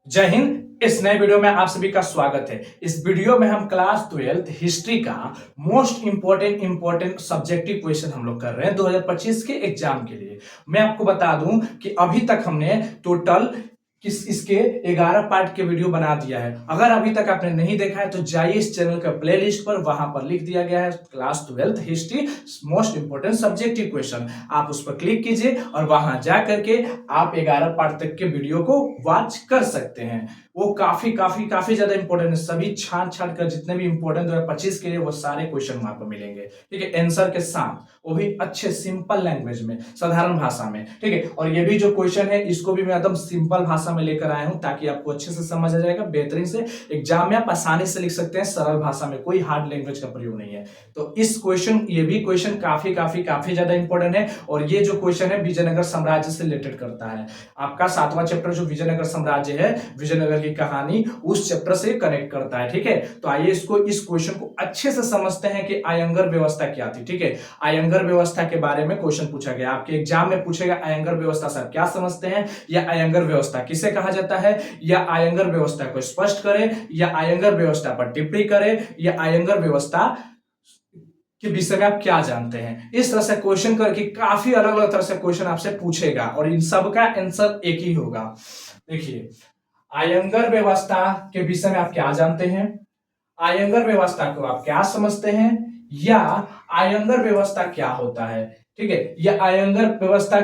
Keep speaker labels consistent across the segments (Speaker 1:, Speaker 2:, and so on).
Speaker 1: जय हिंद। इस नए वीडियो में आप सभी का स्वागत है। इस वीडियो में हम क्लास 12th हिस्ट्री का मोस्ट इंपॉर्टेंट सब्जेक्टिव क्वेश्चन हम लोग कर रहे हैं 2025 के एग्जाम के लिए। मैं आपको बता दूं कि अभी तक हमने टोटल इसके 11 पार्ट के वीडियो बना दिया है। अगर अभी तक आपने नहीं देखा है तो जाइए इस चैनल का प्लेलिस्ट पर, वहां पर लिख दिया गया है class 12th history most important subjective question. आप उस पर क्लिक कीजिए और वहां जा करके आप 11 पार्ट तक के वीडियो को वॉच कर सकते हैं। वो काफी ज्यादा इंपॉर्टेंट है। सभी छांट छांट कर जितने भी इंपॉर्टेंट 2025 के लिए वो सारे क्वेश्चन वहां पर मिलेंगे। ठीक है, आंसर के साथ, वो भी अच्छे सिंपल लैंग्वेज में, साधारण भाषा में। ठीक है, और ये भी जो क्वेश्चन है इसको भी मैं एकदम सिंपल भाषा में लेकर आया हूं ताकि आपको अच्छे से समझ आ जाएगा, बेहतरीन से एग्जाम में आप आसानी से लिख सकते हैं, सरल भाषा में, कोई हार्ड लैंग्वेज का प्रयोग नहीं है। तो इस क्वेश्चन, ये भी क्वेश्चन काफी ज्यादा इंपॉर्टेंट है। और ये जो क्वेश्चन है विजयनगर साम्राज्य से रिलेटेड करता है। आपका 7वां चैप्टर जो विजयनगर साम्राज्य है, विजयनगर की कहानी, उस चैप्टर से कनेक्ट करता है। ठीक है, तो आइए इस क्वेश्चन को अच्छे से समझते हैं कि आयंगर व्यवस्था क्या थी। ठीक है, आयंगर व्यवस्था के बारे में क्वेश्चन पूछा गया, आपके एग्जाम में पूछेगा आयंगर व्यवस्था से आप क्या समझते हैं, या आयंगर व्यवस्था किसे कहा जाता है, या आयंगर व्यवस्था को स्पष्ट करें, या आयंगर व्यवस्था पर टिप्पणी करें, या आयंगर व्यवस्था के विषय में आप क्या जानते हैं। इस तरह से क्वेश्चन करके काफी अलग अलग तरह से क्वेश्चन आपसे पूछेगा और इन सब का आंसर एक ही होगा। देखिए, आयंगर व्यवस्था के विषय में आप क्या जानते हैं, आयंगर व्यवस्था को आप क्या समझते हैं, या आयंगर व्यवस्था क्या होता है। ठीक है, या आयंगर व्यवस्था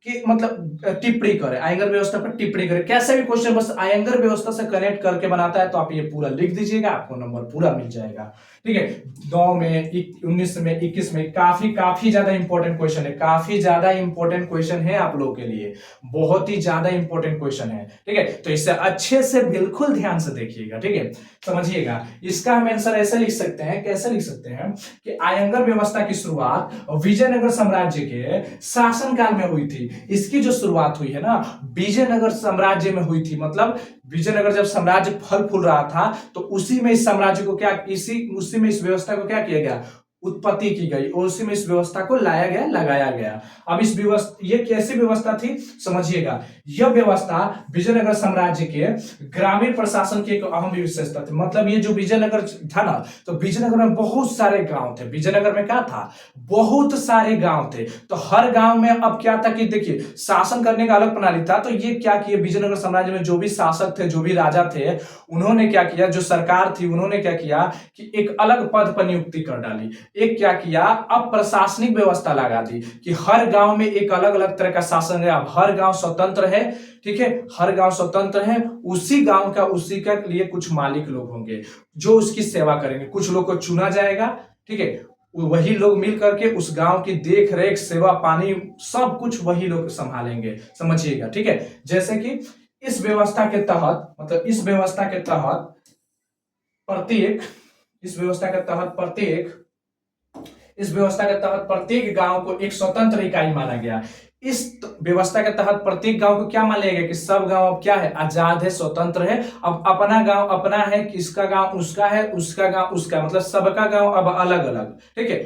Speaker 1: की मतलब टिप्पणी करें, आयंगर व्यवस्था पर टिप्पणी करें, कैसे भी क्वेश्चन बस आयंगर व्यवस्था से कनेक्ट करके बनाता है तो आप ये पूरा लिख दीजिएगा, आपको नंबर पूरा मिल जाएगा। ठीक है, 9 में, 19 में, 21 में काफी ज्यादा इंपॉर्टेंट क्वेश्चन है, काफी ज्यादा इंपॉर्टेंट क्वेश्चन है आप लोगों के लिए, बहुत ही ज्यादा इंपॉर्टेंट क्वेश्चन है। ठीक है, तो इसे अच्छे से बिल्कुल ध्यान से देखिएगा। ठीक है, समझिएगा। इसका हम आंसर ऐसे लिख सकते हैं, कैसे लिख सकते हैं कि आयंगर व्यवस्था की शुरुआत विजयनगर साम्राज्य के शासनकाल में हुई थी। इसकी जो शुरुआत हुई है ना, विजयनगर साम्राज्य में हुई थी। मतलब विजयनगर जब साम्राज्य फल फूल रहा था तो उसी में इस साम्राज्य को क्या, उसी में इस व्यवस्था को क्या किया गया, उत्पत्ति की गई, और उसी में इस व्यवस्था को लाया गया, लगाया गया। अब इस व्यवस्था, ये कैसी व्यवस्था थी समझिएगा। यह व्यवस्था विजयनगर साम्राज्य के ग्रामीण प्रशासन की एक अहम विशेषता थी। मतलब ये जो विजयनगर था ना, तो विजयनगर में बहुत सारे गांव थे। विजयनगर में क्या था, बहुत सारे गांव थे। तो हर गांव में अब क्या था कि देखिए, शासन करने का अलग प्रणाली था। तो ये क्या किया, विजयनगर साम्राज्य में जो भी शासक थे, जो भी राजा थे, उन्होंने क्या किया, जो सरकार थी उन्होंने क्या किया कि एक अलग पद पर नियुक्ति कर डाली। एक क्या किया, अब प्रशासनिक व्यवस्था लगा दी कि हर गांव में एक अलग अलग तरह का शासन है। अब हर गांव स्वतंत्र है। ठीक है, हर गांव स्वतंत्र है, उसी गांव का, उसी के लिए कुछ मालिक लोग होंगे जो उसकी सेवा करेंगे। कुछ लोग को चुना जाएगा। ठीक है, वही लोग मिल करके उस गांव की देख रेख, सेवा पानी, सब कुछ वही लोग संभालेंगे। समझिएगा। ठीक है, जैसे कि इस व्यवस्था के तहत, मतलब इस व्यवस्था के तहत प्रत्येक, इस व्यवस्था के तहत प्रत्येक, इस व्यवस्था के तहत प्रत्येक गांव को एक स्वतंत्र इकाई माना गया। इस व्यवस्था के तहत प्रत्येक गांव को क्या मान लिया गया कि सब गांव अब क्या है, आजाद है, स्वतंत्र है। अब अपना गांव अपना है, किसका गांव उसका है, उसका गांव उसका, मतलब सबका गांव अब अलग अलग। ठीक है,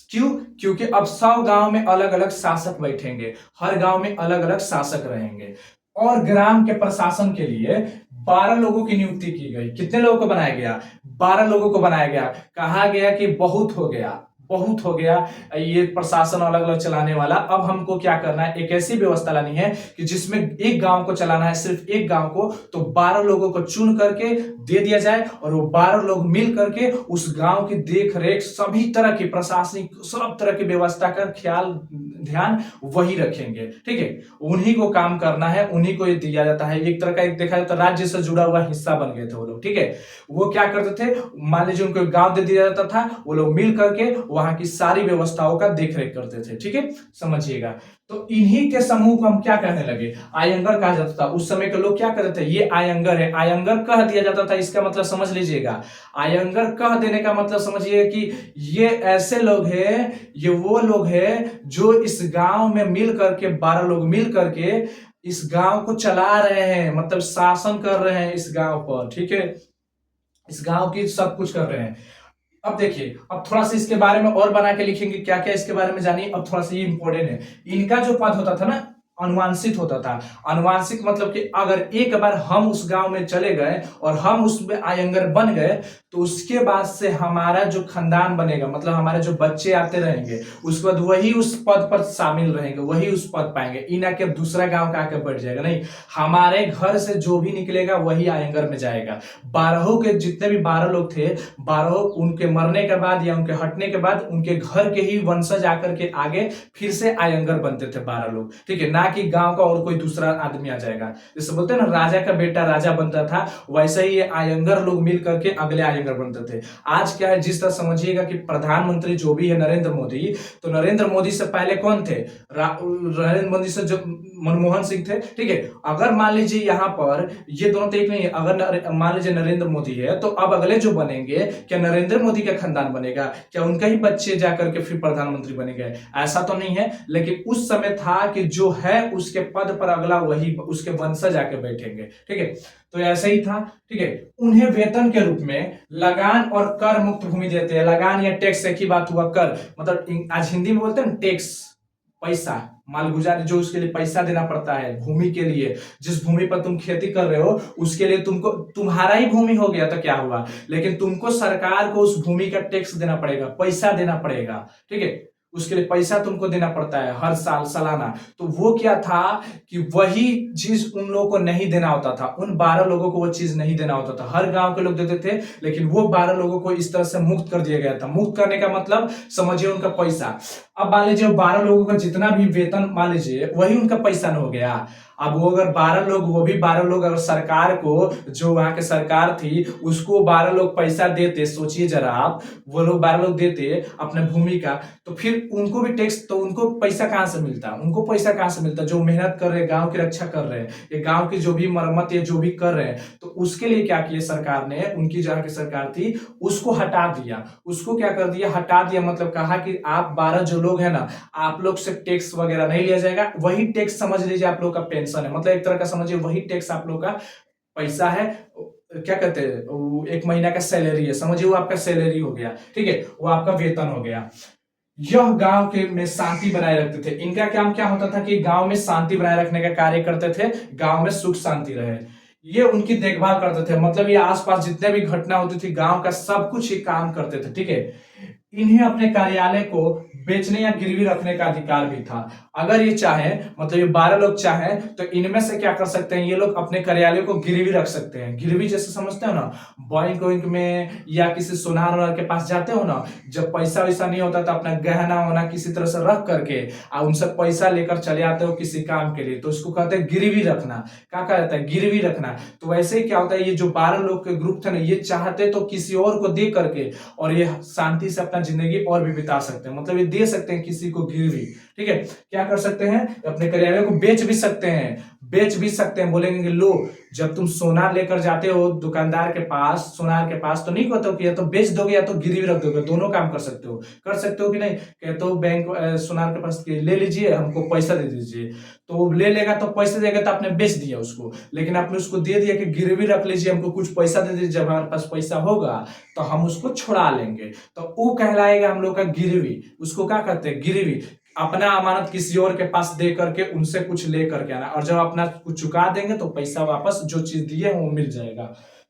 Speaker 1: क्यों, क्योंकि अब सब गांव में अलग अलग शासक बैठेंगे, हर गांव में अलग अलग शासक रहेंगे। और ग्राम के प्रशासन के लिए 12 लोगों की नियुक्ति की गई। कितने लोगों को बनाया गया, 12 लोगों को बनाया गया। कहा गया कि बहुत हो गया, बहुत हो गया ये प्रशासन अलग अलग चलाने वाला। अब हमको क्या करना है, एक ऐसी व्यवस्था लानी है कि जिसमें एक गांव को चलाना है, सिर्फ एक गांव को, तो 12 लोगों को चुन करके दे दिया जाए और वो 12 लोग मिल करके उस गांव की देख रेख, सभी तरह की प्रशासनिक, सब तरह की व्यवस्था का ख्याल, ध्यान वही रखेंगे। ठीक है, उन्हीं को काम करना है, उन्हीं को ये दिया जाता है। एक तरह का, एक देखा जाए तो राज्य से जुड़ा हुआ हिस्सा बन गए थे वो लोग। ठीक है, वो क्या करते थे, मान लीजिए उनको गांव दे दिया जाता था, वो लोग मिल करके वहां की सारी व्यवस्थाओं का देखरेख करते थे। ठीक है, समझिएगा। तो इन्हीं के समूह को हम क्या कहने लगे, आयंगर कहा जाता था। उस समय के लोग क्या करते थे, ये आयंगर है, आयंगर कह दिया जाता था। इसका मतलब समझ लीजिएगा, आयंगर कह देने का मतलब समझिए कि ये ऐसे लोग हैं, ये वो लोग हैं जो इस गांव में मिल करके, 12 लोग मिल करके इस गांव को चला रहे हैं, मतलब शासन कर रहे हैं इस गांव पर। ठीक है, इस गांव की सब कुछ कर रहे हैं। अब देखिए, अब थोड़ा सा इसके बारे में और बना के लिखेंगे, क्या क्या इसके बारे में जानिए। अब थोड़ा सा ये इंपॉर्टेंट है, इनका जो पद होता था ना, अनुवांशिक होता था। अनुवांशिक मतलब कि अगर एक बार हम उस गांव में चले गए और हम उसमें आयंगर बन गए तो उसके बाद से हमारा जो खानदान बनेगा, मतलब हमारे जो बच्चे आते रहेंगे, उसके बाद वही उस पद पर शामिल रहेंगे, वही उस पद पाएंगे। इना के दूसरा गांव का आके बैठ जाएगा, नहीं, हमारे घर से जो भी निकलेगा वही आयंगर में जाएगा। 12 के जितने भी 12 लोग थे, 12 उनके मरने के बाद या उनके हटने के बाद उनके घर के ही वंशज आकर के आगे फिर से आयंगर बनते थे 12 लोग, ठीक है, ना कि गांव का और कोई दूसरा आदमी आ जाएगा। जैसे बोलते हैं ना, राजा का बेटा राजा बनता था, वैसे ही ये आयंगर लोग मिल करके अगले आयंगर बनते थे। आज क्या है, जिस तरह समझिएगा कि प्रधानमंत्री जो भी है नरेंद्र मोदी, तो नरेंद्र मोदी से पहले कौन थे? नरेंद्र मोदी से जो मनमोहन सिंह थे, ठीक है। अगर मान लीजिए यहाँ पर ये दोनों तो एक नहीं है, अगर मान लीजिए नरेंद्र मोदी है तो अब अगले जो बनेंगे, क्या नरेंद्र मोदी का खानदान बनेगा? क्या उनका ही बच्चे जाकर के फिर प्रधानमंत्री बनेंगे? ऐसा तो नहीं है, लेकिन उस समय था कि जो है उसके पद पर अगला वही उसके वंशज जाके बैठेंगे, ठीक है। तो ऐसे ही था, ठीक है। उन्हें वेतन के रूप में लगान और कर मुक्त भूमि देते हैं। लगान या टैक्स एक ही बात हुआ, कर मतलब आज हिंदी में बोलते हैं टैक्स, पैसा, मालगुजारी, जो उसके लिए पैसा देना पड़ता है भूमि के लिए। जिस भूमि पर तुम खेती कर रहे हो उसके लिए तुमको, तुम्हारा ही भूमि हो गया तो क्या हुआ, लेकिन तुमको सरकार को उस भूमि का टैक्स देना पड़ेगा, पैसा देना पड़ेगा, ठीक है। उसके लिए पैसा तुमको देना पड़ता है हर साल, सालाना। तो वो क्या था कि वही चीज उन लोगों को नहीं देना होता था, उन 12 लोगों को वो चीज नहीं देना होता था। हर गांव के लोग देते थे, लेकिन वो 12 लोगों को इस तरह से मुक्त कर दिया गया था। मुक्त करने का मतलब समझिए उनका पैसा। अब मान लीजिए 12 लोगों का जितना भी वेतन मान लीजिए वही उनका पैसा न हो गया। अब वो अगर 12 लोग, वो भी 12 लोग अगर सरकार को, जो वहां की सरकार थी उसको 12 लोग पैसा देते, सोचिए जरा आप, वो लोग 12 लोग देते अपने भूमि का, तो फिर उनको भी टैक्स, तो उनको पैसा कहां से मिलता? उनको पैसा कहां से मिलता? जो मेहनत कर रहे हैं, गांव की रक्षा कर रहे हैं, ये गांव की जो भी मरम्मत या जो भी कर रहे हैं, तो उसके लिए क्या किया सरकार ने, उनकी जहां की सरकार थी उसको हटा दिया। उसको क्या कर दिया, हटा दिया, मतलब कहा कि आप 12 जो लोग हैं ना, आप लोग से टैक्स वगैरह नहीं लिया जाएगा। वही टैक्स समझ लीजिए आप लोग का पेंशन है, मतलब एक तरह का समझिए वही टैक्स आप लोग का पैसा है। क्या कहते हैं, एक महीना का सैलरी है, समझिए वो आपका सैलरी हो गया, ठीक है, वो आपका वेतन हो गया। यह गांव के में शांति बनाए रखते थे। इनका काम क्या होता था कि गांव में शांति बनाए रखने का कार्य करते थे, गांव में सुख शांति रहे, ये उनकी देखभाल करते थे। मतलब ये आसपास जितने भी घटना होती थी गांव का सब कुछ ये काम करते थे, ठीक है। इन्हें अपने कार्यालय को बेचने या गिरवी रखने का अधिकार भी था। अगर ये चाहे, मतलब ये 12 लोग चाहे तो इनमें से क्या कर सकते हैं, ये लोग अपने कार्यालय को गिरवी रख सकते हैं। गिरवी जैसे समझते हो ना, बैंक वैंक में या किसी सोनार वोनार के पास जाते हो ना, जब पैसा वैसा नहीं होता तो अपना गहना वहना किसी तरह से रख करके और उनसे पैसा लेकर चले आते हो किसी काम के लिए, तो उसको कहते हैं गिरवी रखना। क्या कहा जाता है, गिरवी रखना। तो वैसे ही क्या होता है, ये जो 12 लोग के ग्रुप थे ना, ये चाहते तो किसी और को दे करके और ये शांति से अपना जिंदगी और भी बिता सकते हैं, मतलब ये दे सकते हैं किसी को गिरवी, ठीक है। क्या कर सकते हैं, अपने कार्यालय को बेच भी सकते हैं, बेच भी सकते हैं। बोलेंगे कि लो, जब तुम सोनार लेकर जाते हो दुकानदार के पास, सोनार के पास, तो नहीं कहते हो कि या तो बेच दोगे या तो गिरवी रख दोगे, दोनों काम कर सकते हो। कर सकते हो कि नहीं, कहते हो बैंक सोनार के पास ले लीजिए, हमको पैसा दे दीजिए, तो वो ले लेगा, तो पैसे देगा तो आपने बेच दिया उसको, लेकिन आपने उसको दे दिया कि गिरवी रख लीजिए, हमको कुछ पैसा दे दीजिए, जब हमारे पास पैसा होगा तो हम उसको छुड़ा लेंगे, तो वो कहलाएगा हम लोग का गिरवी। उसको क्या कहते हैं, गिरवी। अपना अमानत किसी और के पास दे करके उनसे कुछ ले करके आना, और जब अपना कुछ चुका देंगे तो पैसा वापस जो चीज दिए वो मिल जाएगा।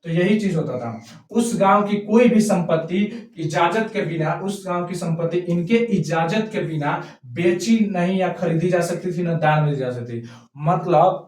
Speaker 1: तो यही चीज होता था। उस गांव की कोई भी संपत्ति इजाजत के बिना, उस गांव की संपत्ति इनके इजाजत के बिना बेची नहीं या खरीदी जा सकती थी, ना दान में दी जा सकती। मतलब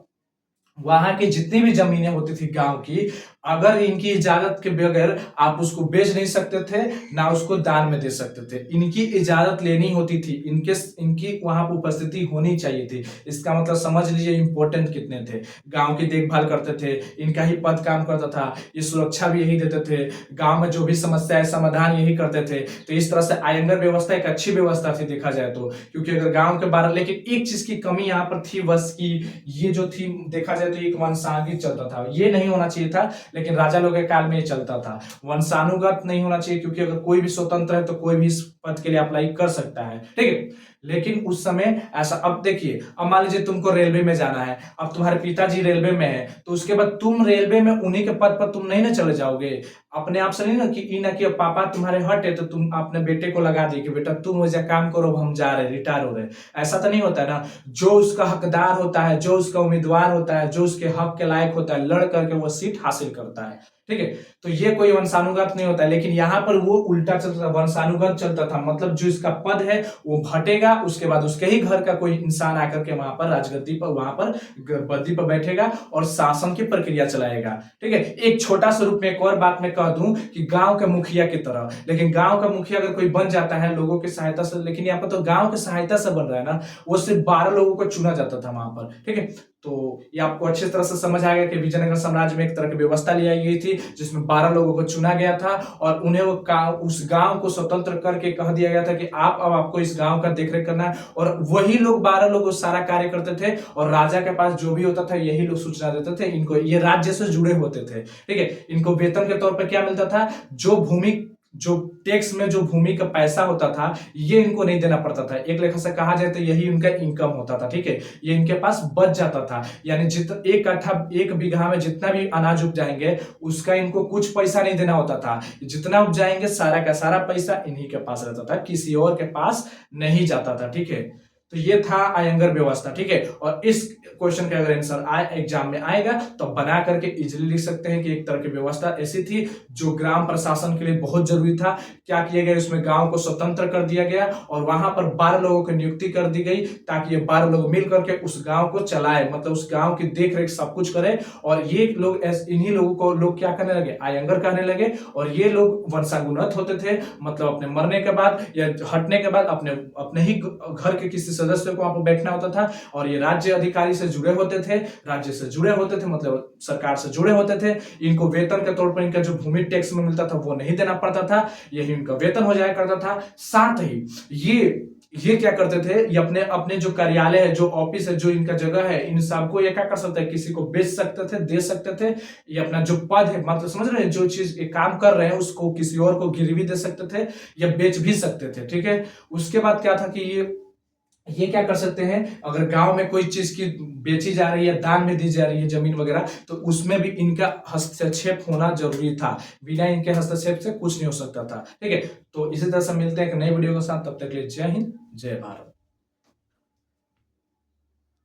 Speaker 1: वहां की जितनी भी जमीनें होती थी गांव की, अगर इनकी इजाजत के बगैर आप उसको बेच नहीं सकते थे, ना उसको दान में दे सकते थे। इनकी इजाजत लेनी होती थी, इनकी वहां पर उपस्थिति होनी चाहिए थी। इसका मतलब समझ लीजिए इंपॉर्टेंट कितने थे। गांव की देखभाल करते थे, इनका ही पद काम करता था, ये सुरक्षा भी यही देते थे, गांव में जो भी समस्या है समाधान यही करते थे। तो इस तरह से आयंगर व्यवस्था एक अच्छी व्यवस्था थी देखा जाए तो, क्योंकि अगर गांव के 12, लेकिन एक चीज की कमी यहाँ पर थी बस की, ये जो थी देखा जाए तो एक वंशानुगत चलता था, ये नहीं होना चाहिए था, लेकिन राजा लोग के काल में ये चलता था। वंशानुगत नहीं होना चाहिए, क्योंकि अगर कोई भी स्वतंत्र है तो कोई भी इस पद के लिए अप्लाई कर सकता है, ठीक है। लेकिन उस समय ऐसा, अब देखिए, अब मान लीजिए तुमको रेलवे में जाना है, अब तुम्हारे पिताजी रेलवे में है, तो उसके बाद तुम रेलवे में उन्हीं के पद पर तुम नहीं ना चले जाओगे अपने आप से, नहीं ना कि ई ना कि पापा तुम्हारे हट है तो तुम अपने बेटे को लगा दिए कि बेटा तुम वजह काम करो, हम जा रहे रिटायर हो रहे, ऐसा तो नहीं होता है ना। जो उसका हकदार होता है, जो उसका उम्मीदवार होता है, जो उसके हक के लायक होता है, लड़ करके वो सीट हासिल करता है, ठीक है। तो ये कोई वंशानुगत नहीं होता है, लेकिन यहाँ पर वो उल्टा चलता था, वंशानुगत चलता था, मतलब जो इसका पद है वो घटेगा, उसके बाद उसके ही घर का कोई इंसान आकर के वहां पर राजगद्दी पर, वहां पर गद्दी पर बैठेगा और शासन की प्रक्रिया चलाएगा, ठीक है। एक छोटा सा रूप में एक और बात मैं कह दूं कि गांव के मुखिया की तरह, लेकिन गांव का मुखिया अगर कोई बन जाता है लोगों की सहायता से, लेकिन यहाँ पर तो गांव की सहायता से बन रहा है ना, वो सिर्फ 12 लोगों को चुना जाता था वहां पर, ठीक है। तो ये आपको अच्छी तरह से समझ आ गया कि विजयनगर साम्राज्य में एक तरह की व्यवस्था ली आई गई थी जिसमें 12 लोगों को चुना गया था और उन्हें वो उस गांव को स्वतंत्र करके कह दिया गया था कि आप अब आपको इस गांव का देखरेख करना है, और वही लोग 12 लोग सारा कार्य करते थे और राजा के पास जो भी होता था यही लोग सूचना देते थे। इनको ये राज्य से जुड़े होते थे, ठीक है। इनको वेतन के तौर पर क्या मिलता था, जो टैक्स में जो भूमि का पैसा होता था ये इनको नहीं देना पड़ता था, एक लेखा से कहा जाए तो यही उनका इनकम होता था, ठीक है। ये इनके पास बच जाता था, यानी एक कट्ठा एक बीघा में जितना भी अनाज उपजाएंगे उसका इनको कुछ पैसा नहीं देना होता था, जितना उपजाएंगे सारा का सारा पैसा इन्हीं के पास रहता था, किसी और के पास नहीं जाता था, ठीक है। तो ये था आयंगर व्यवस्था, ठीक है। और इस क्वेश्चन का अगर आंसर एग्जाम में आएगा तो बना करके इजीली लिख सकते हैं कि एक तरह की व्यवस्था ऐसी थी जो ग्राम प्रशासन के लिए बहुत जरूरी था। क्या किया गया, उसमें गांव को स्वतंत्र कर दिया गया और वहां पर 12 लोगों की नियुक्ति कर दी गई ताकि ये 12 लोग मिल करके उस गांव को चलाए, मतलब उस गांव की देख रेख सब कुछ करे। और ये लोग इन्हीं लोगों को लोग क्या करने लगे, आयंगर कहने लगे। और ये लोग वंशानुगत होते थे, मतलब अपने मरने के बाद या हटने के बाद अपने ही घर के किसी सदस्य को वहां पर बैठना होता था। और ये राज्य अधिकारी से जुड़े होते थे, राज्य से जुड़े होते थे मतलब सरकार से जुड़े होते थे। इनको वेतन के तौर पर इनका जो भूमि टैक्स में मिलता था वो नहीं देना पड़ता था, यही इनका वेतन हो जाया करता था। साथ ही ये क्या करते थे, ये अपने अपने जो कार्यालय है, जो ऑफिस है, जो इनका जगह है, इन सबको ये क्या कर सकते हैं, किसी को बेच सकते थे, दे सकते थे। ये अपना जो पद है, मतलब समझ रहे हैं, जो चीज ये काम कर रहे हैं उसको किसी और को गिरवी दे सकते थे या बेच भी सकते थे, ठीक है। उसके बाद क्या था कि ये क्या कर सकते हैं, अगर गांव में कोई चीज की बेची जा रही है, दान में दी जा रही है जमीन वगैरह, तो उसमें भी इनका हस्तक्षेप होना जरूरी था, बिना इनके हस्तक्षेप से कुछ नहीं हो सकता था, ठीक है। तो इसी तरह से मिलते हैं एक नई वीडियो के साथ, तब तक के लिए जय हिंद जय भारत।